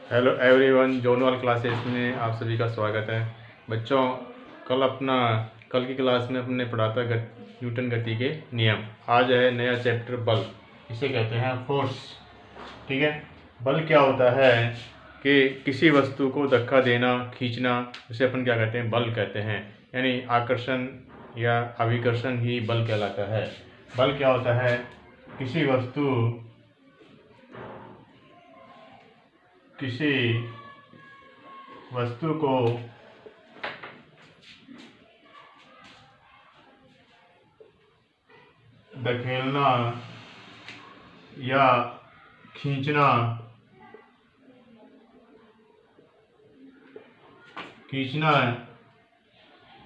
Hello everyone, zonal classes में आप सभी का स्वागत है। बच्चों, कल की क्लास में हमने पढ़ा था न्यूटन गति के नियम। आज है नया चैप्टर बल, इसे कहते हैं फोर्स। ठीक है, बल क्या होता है कि किसी वस्तु को धक्का देना, खींचना, उसे अपन क्या कहते हैं, बल कहते हैं। यानी आकर्षण या अभिकर्षण ही बल कहलाता है। बल क्या होता है, किसी वस्तु को धकेलना या खींचना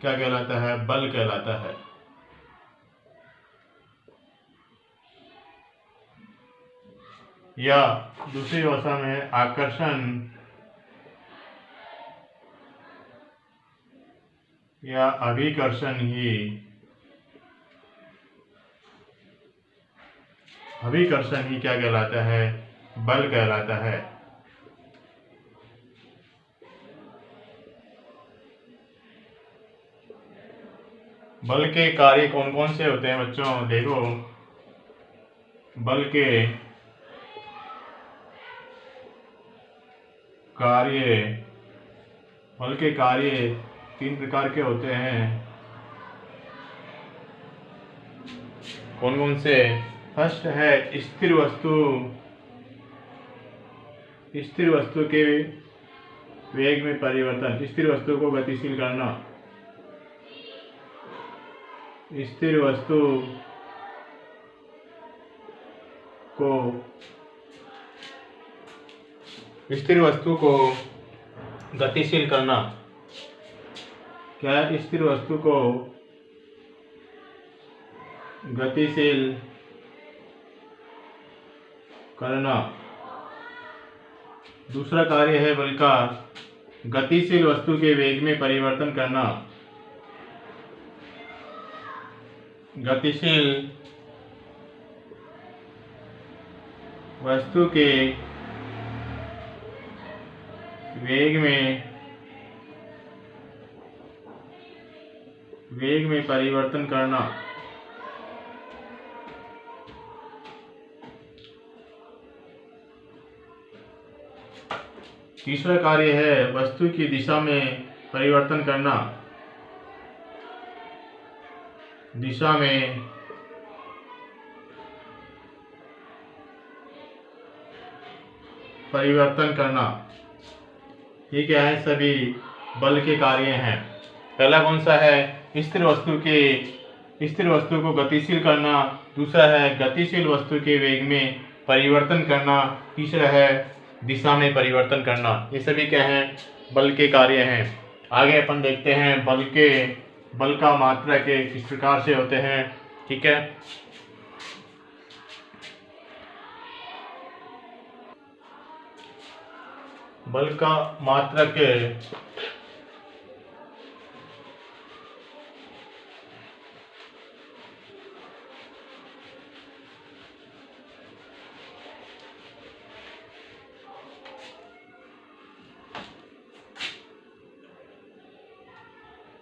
क्या कहलाता है, बल कहलाता है। या दूसरी भाषा में आकर्षण या अभिकर्षण ही क्या कहलाता है, बल कहलाता है। बल के कार्य कौन कौन से होते हैं बच्चों? देखो, बल के कार्य 3 प्रकार के होते हैं। कौन कौन से? फर्स्ट है स्थिर वस्तु के वेग में परिवर्तन। स्थिर वस्तु को गतिशील करना। स्थिर वस्तु को गतिशील करना। क्या है? स्थिर वस्तु को गतिशील करना। दूसरा कार्य है बल का गतिशील वस्तु के वेग में परिवर्तन करना। गतिशील वस्तु के वेग में परिवर्तन करना। तीसरा कार्य है वस्तु की दिशा में परिवर्तन करना। दिशा में परिवर्तन करना। ये क्या है? सभी बल के कार्य हैं। पहला कौन सा है? स्थिर वस्तु को गतिशील करना। दूसरा है गतिशील वस्तु के वेग में परिवर्तन करना। तीसरा है दिशा में परिवर्तन करना। ये सभी क्या हैं? बल के कार्य हैं। आगे अपन देखते हैं बल का मात्रक किस प्रकार से होते हैं। ठीक है, बल का मात्रक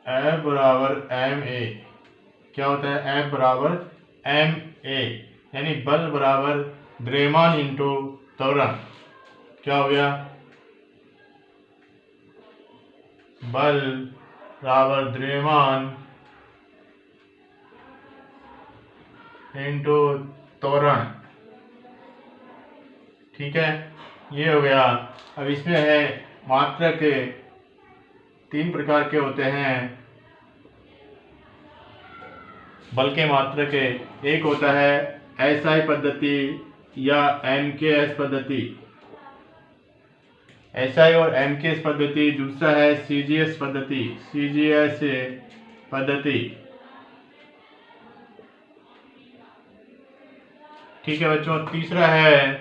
F बराबर ma। क्या होता है? F बराबर ma, यानी बल बराबर द्रव्यमान इंटू त्वरण। क्या हो गया? बल बराबर द्रव्यमान इंटू त्वरण। ठीक है, ये हो गया। अब इसमें है मात्रक 3 प्रकार के होते हैं बल के मात्रक। एक होता है SI पद्धति या MKS पद्धति। SI और MKS पद्धति। दूसरा है CGS पद्धति। ठीक है बच्चों, तीसरा है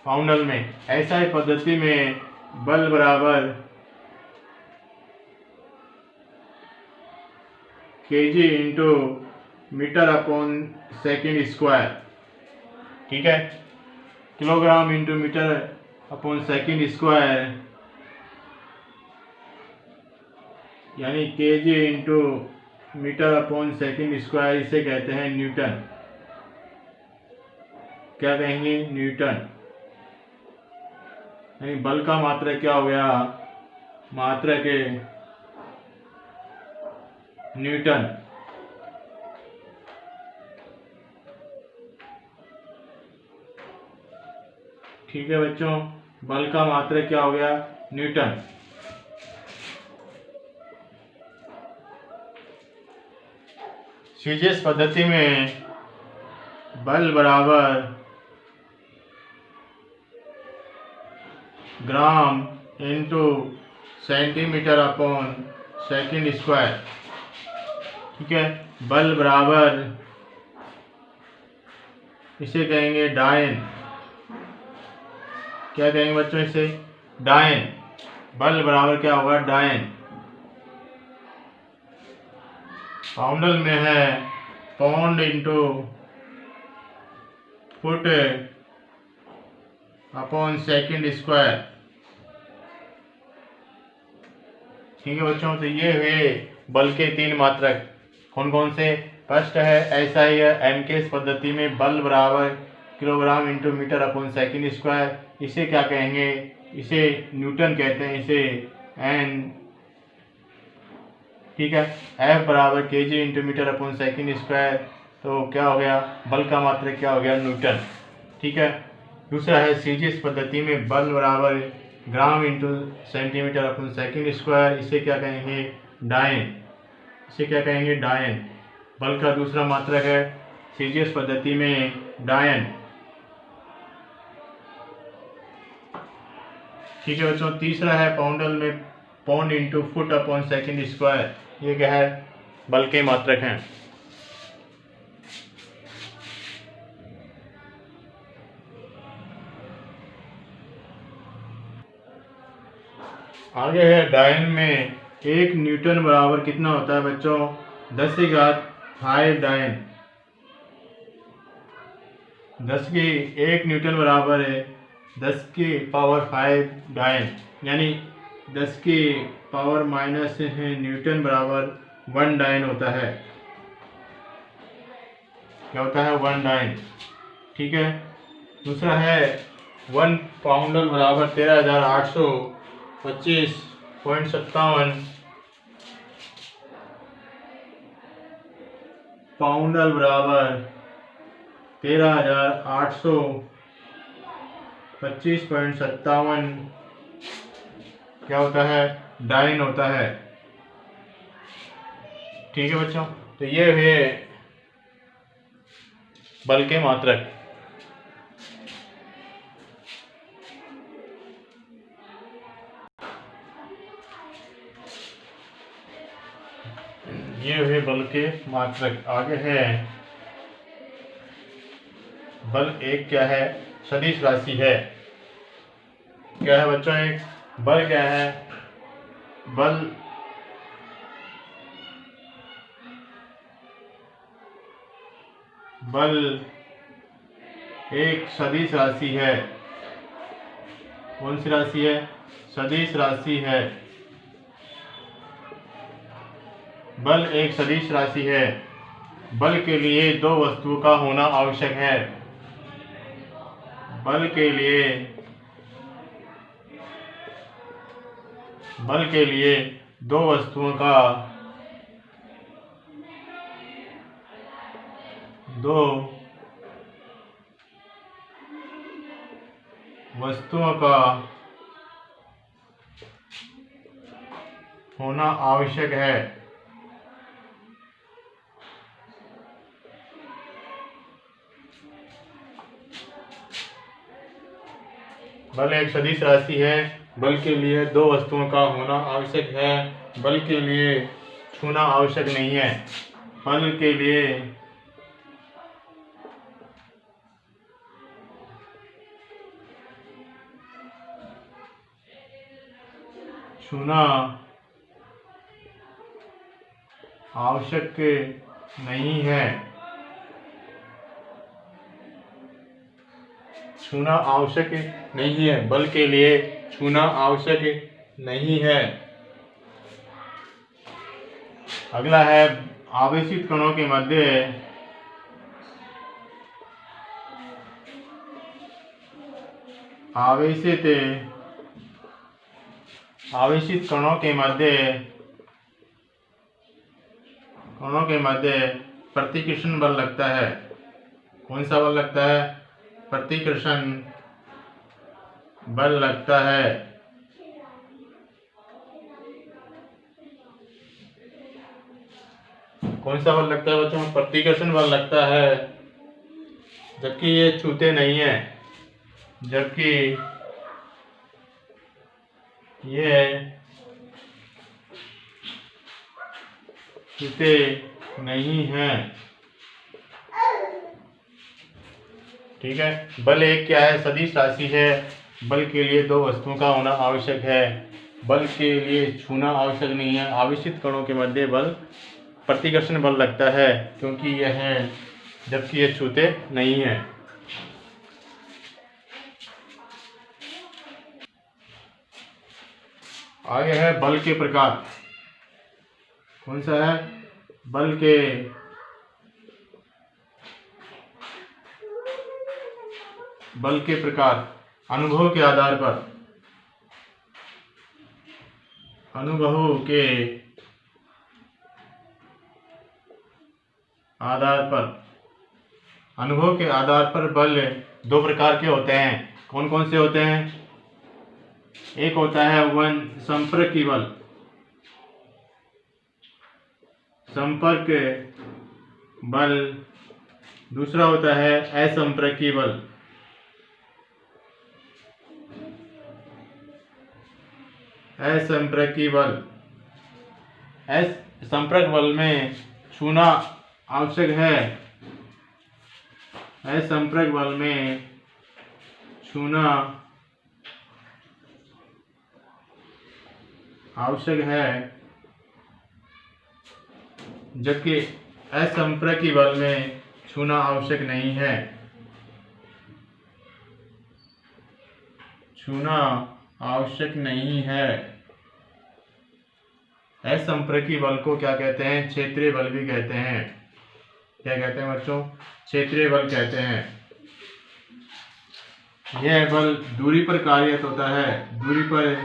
पाउंडल में। SI पद्धति में बल बराबर kg into metre upon second square. ठीक है। Kilogram into metre upon second square, यानी KG into metre upon second square, इसे कहते हैं न्यूटन। क्या कहेंगे? न्यूटन। यानी बल का मात्रक क्या हो गया? मात्रक न्यूटन। ठीक है बच्चों, बल का मात्रक क्या हो गया? न्यूटन। सीजीएस पद्धति में बल बराबर gram into centimetre upon second square. ठीक है, बल बराबर, इसे कहेंगे डायन। क्या कहेंगे बच्चों? इसे डायन। बल बराबर क्या होगा? डायन। पाउंडल में है pound into foot upon second square. ठीक है बच्चों, तो ये हुए बल के 3 मात्रक। कौन कौन से? फर्स्ट है एसआई एमकेएस पद्धति में बल बराबर kilogram into metre upon second square. इसे क्या कहेंगे? इसे न्यूटन कहते हैं, इसे एन। ठीक है, एफ बराबर kg into metre upon second square. तो क्या हो गया? बल का मात्रक क्या हो गया? न्यूटन। ठीक है। दूसरा है सीजीएस पद्धति में बल बराबर gram into centimetre upon second square. इसे क्या कहेंगे? डायन। इसे क्या कहेंगे? डायन। बल का दूसरा मात्रक है सीजीएस पद्धति में डायन। ठीक है बच्चों, तीसरा है पाउंडल में pound into foot upon second square. ये क्या है? बल के मात्रक हैं। आगे है डायन में 1 न्यूटन बराबर कितना होता है बच्चों? 10⁵ डायन। 1 न्यूटन बराबर है 10⁵ डायन, यानी 10⁻⁻ न्यूटन बराबर 1 डायन होता है। क्या होता है? 1 डायन। ठीक है। दूसरा है 1 पाउंडल बराबर 13,825.57 पाउंडल बराबर 13,825.57 क्या होता है? डायन होता है। ठीक है बच्चों, तो ये हुए बल के मात्रक। ये हुए बल के मात्रक। आगे है बल एक क्या है? सदिश राशि है। क्या है बच्चों? एक बल क्या है? बल एक सदिश राशि है। कौन सी राशि है? सदिश राशि है। बल एक सदिश राशि है। बल के लिए 2 वस्तुओं का होना आवश्यक है। बल के लिए 2 वस्तुओं का होना आवश्यक है। बल एक सदिश राशि है। बल के लिए 2 वस्तुओं का होना आवश्यक है। बल के लिए छूना आवश्यक नहीं है। बल के लिए छूना आवश्यक नहीं है। छूना आवश्यक नहीं है, बल के लिए छूना आवश्यक नहीं है। अगला है आवेशित कणों के मध्य आवेशित कणों के मध्य प्रतिकर्षण बल लगता है। कौन सा बल लगता है? प्रतिकर्षण बल लगता है। कौन सा बल लगता है बच्चों? प्रतिकर्षण बल लगता है, जबकि ये छूते नहीं है, जबकि ये छूते नहीं हैं। ठीक है। बल एक क्या है? सदिश राशि है। बल के लिए दो वस्तुओं का होना आवश्यक है। बल के लिए छूना आवश्यक नहीं है। आवेशित कणों के मध्य बल प्रतिकर्षण बल लगता है, क्योंकि यह है, जबकि ये छूते नहीं है। आगे है बल के प्रकार। कौन सा है? बल के प्रकार। अनुभव के आधार पर बल दो प्रकार के होते हैं। कौन कौन से होते हैं? एक होता है संपर्की बल, दूसरा होता है असंपर्की बल। संपर्क बल में छूना आवश्यक है। असंपर्क बल में छूना आवश्यक है, जबकि असंपर्की बल में छूना आवश्यक नहीं है। छूना आवश्यक नहीं है। असंपर्की बल को क्या कहते हैं? क्षेत्रीय बल भी कहते हैं। क्या कहते हैं बच्चों? क्षेत्रीय बल कहते हैं। यह बल दूरी पर कार्यरत होता है। दूरी पर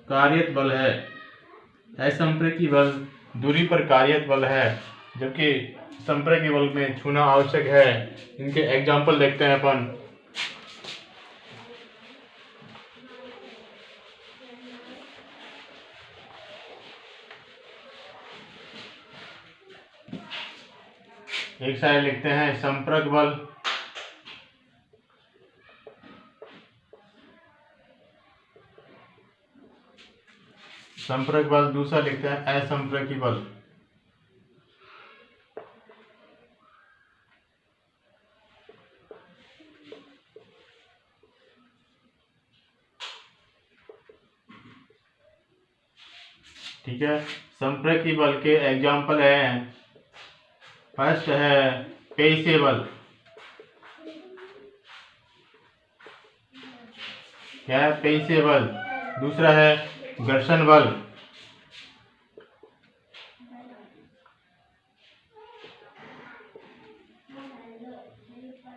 कार्यरत बल है। असंपर्की बल दूरी पर कार्यरत बल है, जबकि संपर्की बल में छूना आवश्यक है। इनके एग्जाम्पल देखते हैं अपन। एक साइड लिखते हैं संपर्क बल, दूसरा लिखते हैं असंपर्की बल। ठीक है। संपर्की बल के एग्जाम्पल हैं, फर्स्ट है पेशीय बल। क्या है? पेशीय बल। दूसरा है घर्षण बल।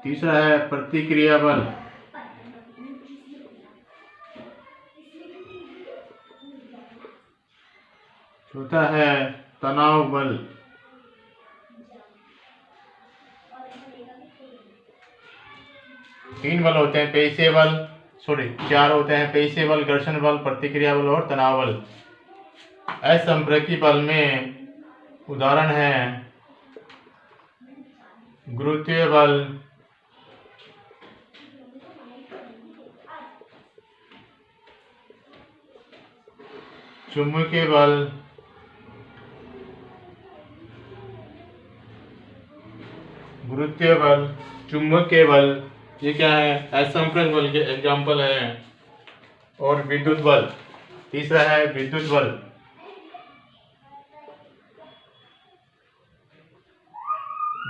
तीसरा है प्रतिक्रिया बल। चौथा है तनाव बल। तीन बल होते हैं पेशीय बल, चार होते हैं पेशीय बल, घर्षण बल, प्रतिक्रिया बल और तनाव बल। असंपर्की बल में उदाहरण है गुरुत्वीय बल, चुंबकीय बल, गुरुत्वीय बल, चुंबकीय बल, ये क्या है? असंपर्क बल के एग्जाम्पल है। और विद्युत बल, तीसरा है विद्युत बल।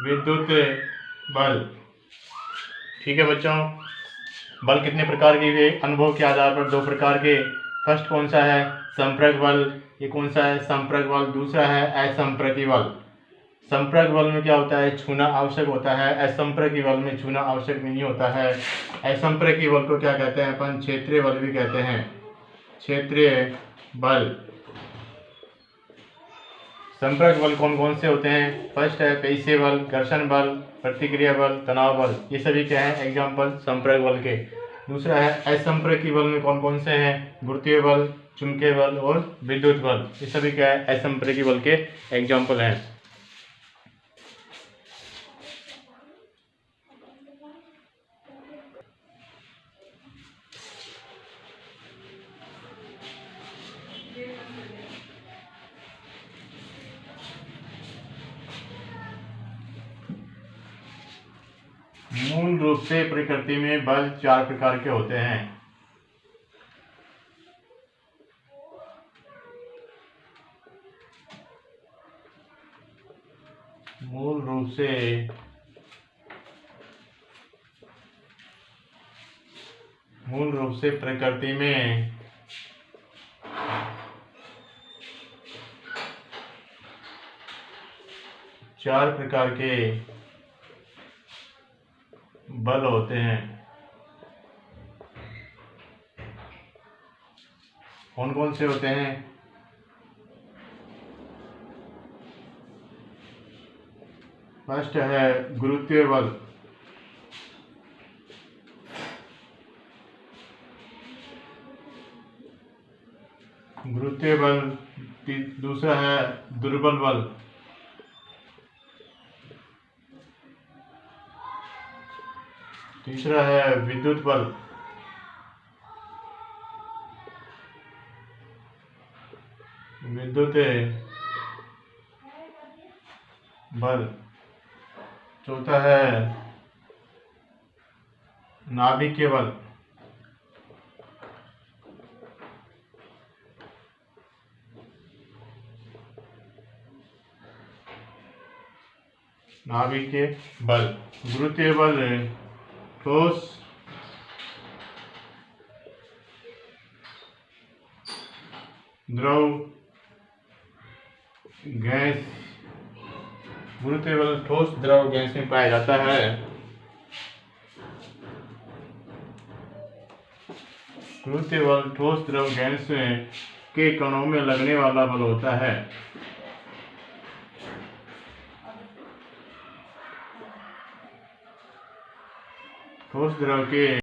विद्युत बल। ठीक है बच्चों, बल कितने प्रकार के हुए? अनुभव के आधार पर 2 प्रकार के। फर्स्ट कौन सा है? संपर्क बल। ये कौन सा है? संपर्क बल। दूसरा है असंपर्की बल। संपर्क बल में क्या होता है? छूना आवश्यक होता है। असंपर्की बल में छूना आवश्यक नहीं होता है। असंपर्की बल को क्या कहते हैं अपन? क्षेत्रीय बल भी कहते हैं। क्षेत्रीय बल। संपर्क बल कौन कौन से होते हैं? फर्स्ट है पेशीय बल, घर्षण बल, प्रतिक्रिया बल, तनाव बल। ये सभी क्या है? एग्जाम्पल संपर्क बल के। दूसरा है असंपर्की बल में कौन कौन से हैं? गुरुत्वीय बल, चुंबकीय बल और विद्युत बल। ये सभी क्या है? असंपर्की बल के एग्जाम्पल हैं। मूल रूप से प्रकृति में बल 4 प्रकार के होते हैं। मूल रूप से प्रकृति में चार प्रकार के बल होते हैं। कौन कौन से होते हैं? फर्स्ट है गुरुत्वीय बल। गुरुत्वीय बल। दूसरा है दुर्बल बल। तीसरा है विद्युत बल। विद्युत बल। चौथा है नाभिकीय बल। नाभिकीय बल। गुरुत्वीय बल ठोस द्रव गैस। गुरुत्वीय बल ठोस द्रव गैस में पाया जाता है। गुरुत्वीय बल ठोस द्रव गैस के कणों में लगने वाला बल होता है। ठोस द्रव के